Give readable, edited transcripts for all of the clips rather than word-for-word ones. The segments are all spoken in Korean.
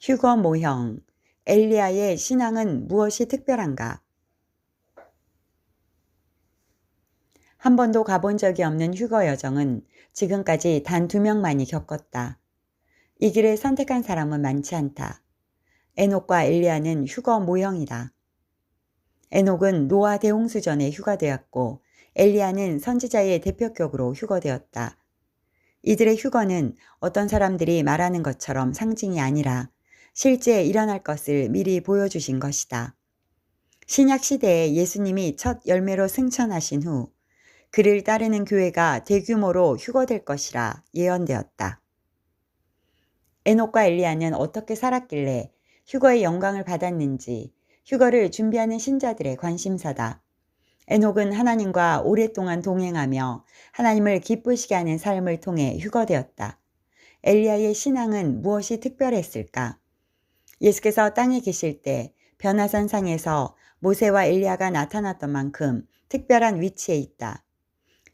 휴거 모형, 엘리야의 신앙은 무엇이 특별한가? 한 번도 가본 적이 없는 휴거 여정은 지금까지 단 2명만이 겪었다. 이 길을 선택한 사람은 많지 않다. 에녹과 엘리야는 휴거 모형이다. 에녹은 노아 대홍수 전에 휴가되었고 엘리야는 선지자의 대표격으로 휴거되었다. 이들의 휴거는 어떤 사람들이 말하는 것처럼 상징이 아니라 실제 일어날 것을 미리 보여주신 것이다. 신약 시대에 예수님이 첫 열매로 승천하신 후 그를 따르는 교회가 대규모로 휴거될 것이라 예언되었다. 에녹과 엘리야는 어떻게 살았길래 휴거의 영광을 받았는지 휴거를 준비하는 신자들의 관심사다. 에녹은 하나님과 오랫동안 동행하며 하나님을 기쁘시게 하는 삶을 통해 휴거되었다. 엘리야의 신앙은 무엇이 특별했을까? 예수께서 땅에 계실 때 변화산상에서 모세와 엘리야가 나타났던 만큼 특별한 위치에 있다.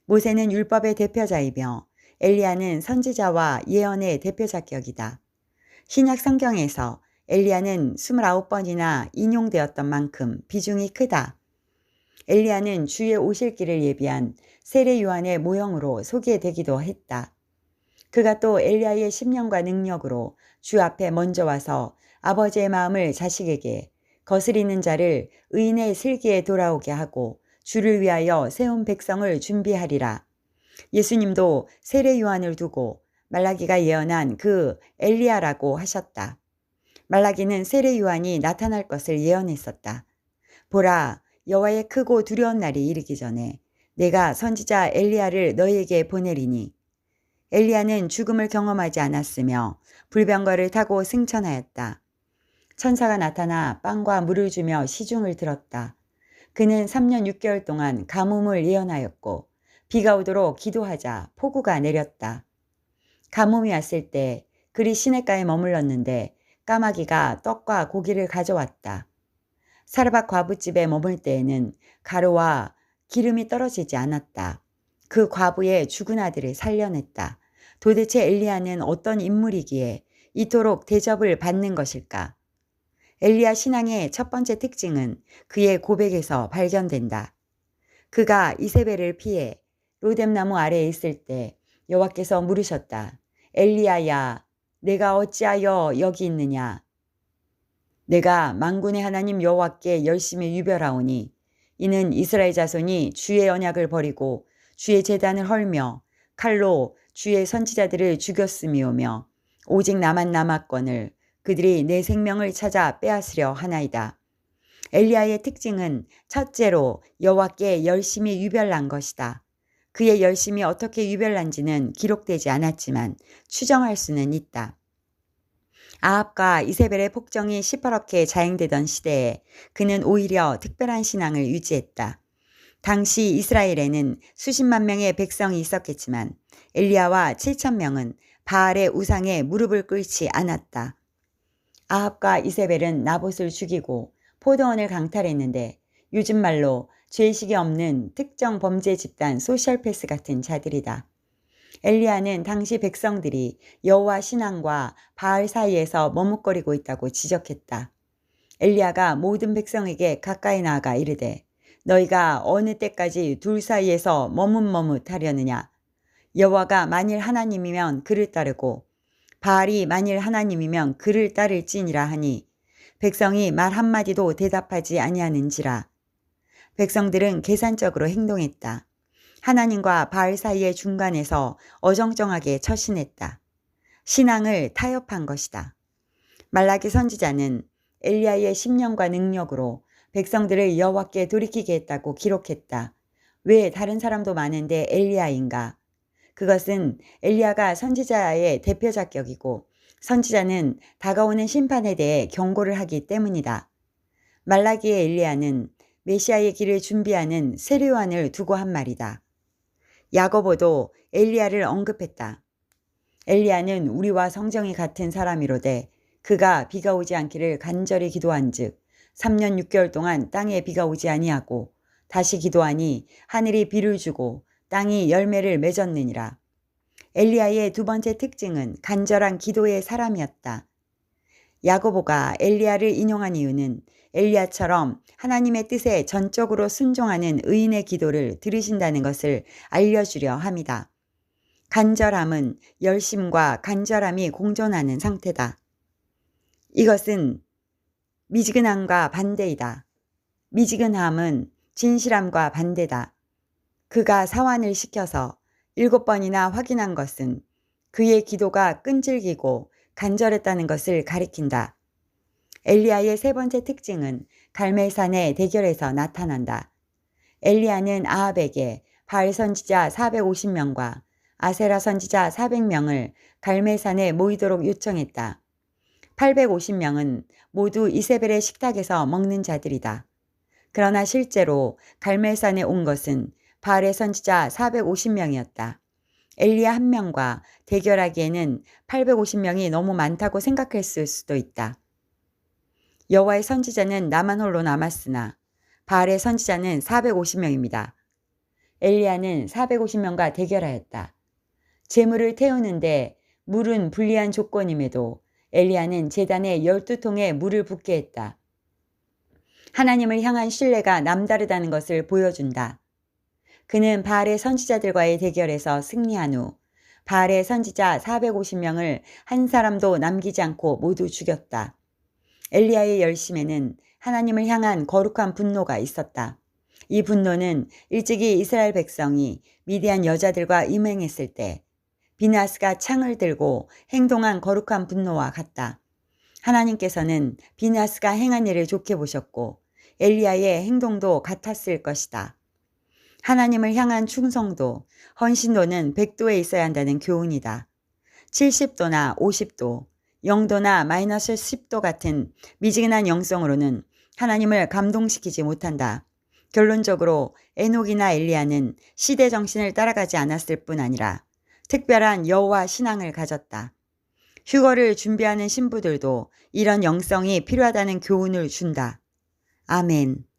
모세는 율법의 대표자이며 엘리야는 선지자와 예언의 대표자격이다. 신약 성경에서 엘리야는 29번이나 인용되었던 만큼 비중이 크다. 엘리야는 주의 오실 길을 예비한 세례 요한의 모형으로 소개되기도 했다. 그가 또 엘리야의 심령과 능력으로 주 앞에 먼저 와서 아버지의 마음을 자식에게 거스리는 자를 의인의 슬기에 돌아오게 하고 주를 위하여 세운 백성을 준비하리라. 예수님도 세례 요한을 두고 말라기가 예언한 그 엘리야라고 하셨다. 말라기는 세례 요한이 나타날 것을 예언했었다. 보라, 여호와의 크고 두려운 날이 이르기 전에 내가 선지자 엘리야를 너희에게 보내리니. 엘리야는 죽음을 경험하지 않았으며 불병거를 타고 승천하였다. 천사가 나타나 빵과 물을 주며 시중을 들었다. 그는 3년 6개월 동안 가뭄을 예언하였고 비가 오도록 기도하자 폭우가 내렸다. 가뭄이 왔을 때 그리 시냇가에 머물렀는데 까마귀가 떡과 고기를 가져왔다. 사르밧 과부집에 머물 때에는 가루와 기름이 떨어지지 않았다. 그 과부의 죽은 아들을 살려냈다. 도대체 엘리야는 어떤 인물이기에 이토록 대접을 받는 것일까? 엘리야 신앙의 첫 번째 특징은 그의 고백에서 발견된다. 그가 이세벨을 피해 로뎀나무 아래에 있을 때 여호와께서 물으셨다. 엘리야야, 내가 어찌하여 여기 있느냐? 내가 만군의 하나님 여호와께 열심히 유별하오니 이는 이스라엘 자손이 주의 언약을 버리고 주의 제단을 헐며 칼로 주의 선지자들을 죽였음이오며 오직 나만 남았거늘 그들이 내 생명을 찾아 빼앗으려 하나이다. 엘리야의 특징은 첫째로 여호와께 열심히 유별난 것이다. 그의 열심이 어떻게 유별난지는 기록되지 않았지만 추정할 수는 있다. 아합과 이세벨의 폭정이 시퍼렇게 자행되던 시대에 그는 오히려 특별한 신앙을 유지했다. 당시 이스라엘에는 수십만 명의 백성이 있었겠지만 엘리야와 7,000명은 바알의 우상에 무릎을 꿇지 않았다. 아합과 이세벨은 나봇을 죽이고 포도원을 강탈했는데 요즘 말로 죄의식이 없는 특정 범죄 집단 소셜패스 같은 자들이다. 엘리야는 당시 백성들이 여호와 신앙과 바알 사이에서 머뭇거리고 있다고 지적했다. 엘리야가 모든 백성에게 가까이 나아가 이르되 너희가 어느 때까지 둘 사이에서 머뭇머뭇하려느냐. 여호와가 만일 하나님이면 그를 따르고 바알이 만일 하나님이면 그를 따를지니라 하니 백성이 말 한마디도 대답하지 아니하는지라. 백성들은 계산적으로 행동했다. 하나님과 바알 사이의 중간에서 어정쩡하게 처신했다. 신앙을 타협한 것이다. 말라기 선지자는 엘리야의 심령과 능력으로 백성들을 여호와께 돌이키게 했다고 기록했다. 왜 다른 사람도 많은데 엘리야인가? 그것은 엘리야가 선지자의 대표자격이고 선지자는 다가오는 심판에 대해 경고를 하기 때문이다. 말라기의 엘리야는 메시아의 길을 준비하는 세례 요한을 두고 한 말이다. 야고보도 엘리야를 언급했다. 엘리야는 우리와 성정이 같은 사람이로되 그가 비가 오지 않기를 간절히 기도한즉 3년 6개월 동안 땅에 비가 오지 아니하고 다시 기도하니 하늘이 비를 주고 땅이 열매를 맺었느니라. 엘리야의 두 번째 특징은 간절한 기도의 사람이었다. 야고보가 엘리야를 인용한 이유는 엘리야처럼 하나님의 뜻에 전적으로 순종하는 의인의 기도를 들으신다는 것을 알려주려 함이다. 간절함은 열심과 간절함이 공존하는 상태다. 이것은 미지근함과 반대이다. 미지근함은 진실함과 반대다. 그가 사환을 시켜서 7번이나 확인한 것은 그의 기도가 끈질기고 간절했다는 것을 가리킨다. 엘리야의 세 번째 특징은 갈멜산의 대결에서 나타난다. 엘리야는 아합에게 바알 선지자 450명과 아세라 선지자 400명을 갈멜산에 모이도록 요청했다. 850명은 모두 이세벨의 식탁에서 먹는 자들이다. 그러나 실제로 갈멜산에 온 것은 바알의 선지자 450명이었다. 엘리야 한 명과 대결하기에는 850명이 너무 많다고 생각했을 수도 있다. 여호와의 선지자는 나만 홀로 남았으나 바알의 선지자는 450명입니다. 엘리야는 450명과 대결하였다. 재물을 태우는데 물은 불리한 조건임에도 엘리야는 제단에 12통의 물을 붓게 했다. 하나님을 향한 신뢰가 남다르다는 것을 보여준다. 그는 바알의 선지자들과의 대결에서 승리한 후 바알의 선지자 450명을 한 사람도 남기지 않고 모두 죽였다. 엘리야의 열심에는 하나님을 향한 거룩한 분노가 있었다. 이 분노는 일찍이 이스라엘 백성이 미디안 여자들과 임행했을 때 비나스가 창을 들고 행동한 거룩한 분노와 같다. 하나님께서는 비나스가 행한 일을 좋게 보셨고 엘리야의 행동도 같았을 것이다. 하나님을 향한 충성도, 헌신도는 100도에 있어야 한다는 교훈이다. 70도나 50도, 0도나 마이너스 10도 같은 미지근한 영성으로는 하나님을 감동시키지 못한다. 결론적으로 에녹이나 엘리야는 시대 정신을 따라가지 않았을 뿐 아니라 특별한 여호와 신앙을 가졌다. 휴거를 준비하는 신부들도 이런 영성이 필요하다는 교훈을 준다. 아멘.